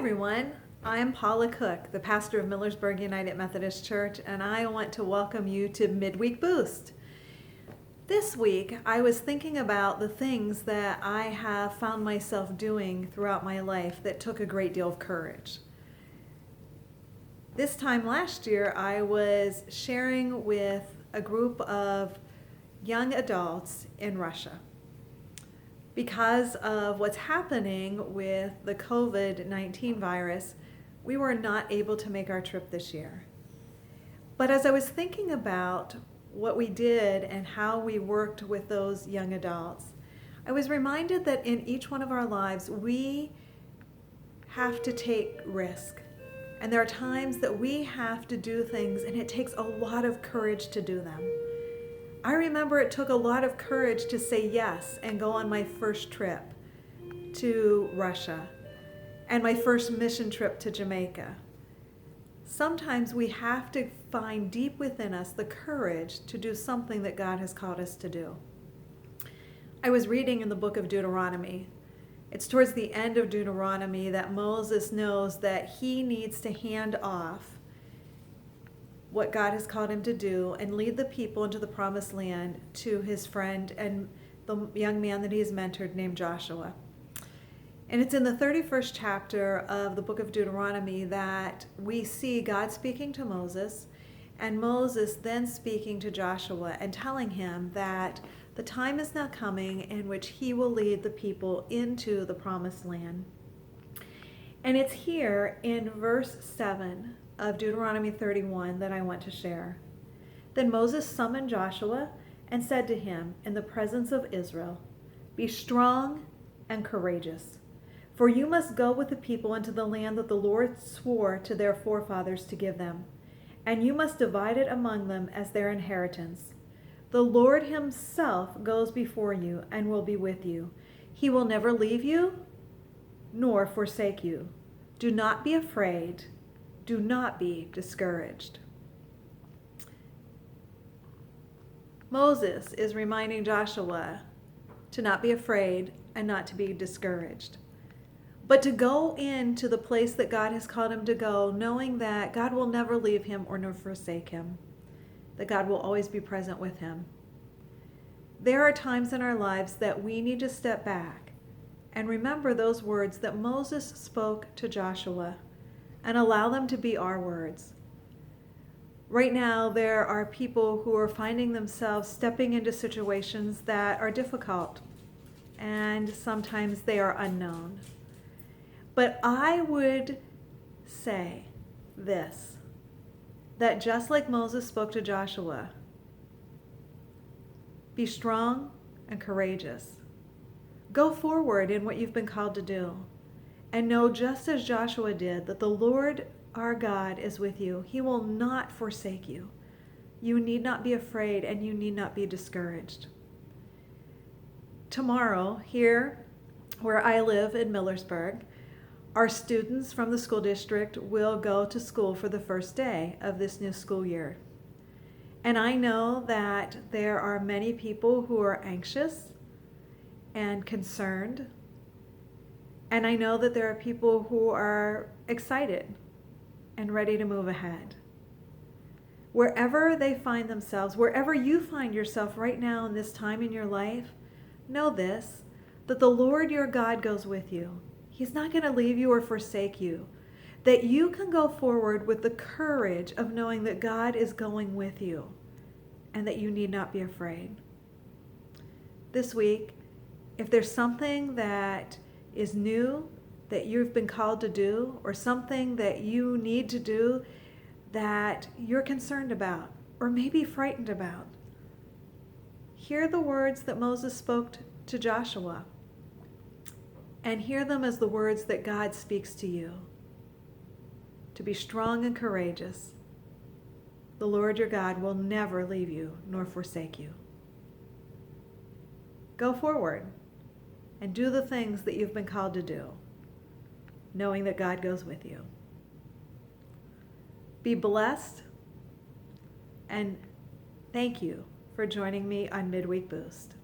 everyone. I'm Paula Cook, the pastor of Millersburg United Methodist Church, and I want to welcome you to Midweek Boost. This week, I was thinking about the things that I have found myself doing throughout my life that took a great deal of courage. This time last year, I was sharing with a group of young adults in Russia. Because of what's happening with the COVID-19 virus, we were not able to make our trip this year. But as I was thinking about what we did and how we worked with those young adults, I was reminded that in each one of our lives, we have to take risk. And there are times that we have to do things, and it takes a lot of courage to do them. I remember it took a lot of courage to say yes and go on my first trip to Russia and my first mission trip to Jamaica. Sometimes we have to find deep within us the courage to do something that God has called us to do. I was reading in the book of Deuteronomy. It's towards the end of Deuteronomy that Moses knows that he needs to hand off what God has called him to do and lead the people into the promised land to his friend and the young man that he has mentored named Joshua. And it's in the 31st chapter of the book of Deuteronomy that we see God speaking to Moses and Moses then speaking to Joshua and telling him that the time is now coming in which he will lead the people into the promised land. And it's here in verse 7 of Deuteronomy 31 that I want to share. Then Moses summoned Joshua and said to him in the presence of Israel, "Be strong and courageous, for you must go with the people into the land that the Lord swore to their forefathers to give them, and you must divide it among them as their inheritance. The Lord himself goes before you and will be with you. He will never leave you nor forsake you. Do not be afraid. Do not be discouraged." Moses is reminding Joshua to not be afraid and not to be discouraged, but to go into the place that God has called him to go, knowing that God will never leave him or nor forsake him, that God will always be present with him. There are times in our lives that we need to step back and remember those words that Moses spoke to Joshua and allow them to be our words. Right now, there are people who are finding themselves stepping into situations that are difficult, and sometimes they are unknown. But I would say this, that just like Moses spoke to Joshua, be strong and courageous. Go forward in what you've been called to do. And know, just as Joshua did, that the Lord our God is with you. He will not forsake you. You need not be afraid and you need not be discouraged. Tomorrow, here where I live in Millersburg, our students from the school district will go to school for the first day of this new school year. And I know that there are many people who are anxious and concerned. And I know that there are people who are excited and ready to move ahead. Wherever they find themselves, wherever you find yourself right now in this time in your life, know this, that the Lord your God goes with you. He's not going to leave you or forsake you. That you can go forward with the courage of knowing that God is going with you and that you need not be afraid. This week, if there's something that is new that you've been called to do, or something that you need to do that you're concerned about or maybe frightened about, hear the words that Moses spoke to Joshua and hear them as the words that God speaks to you. To be strong and courageous. The Lord your God will never leave you nor forsake you. Go forward and do the things that you've been called to do, knowing that God goes with you. Be blessed, and thank you for joining me on Midweek Boost.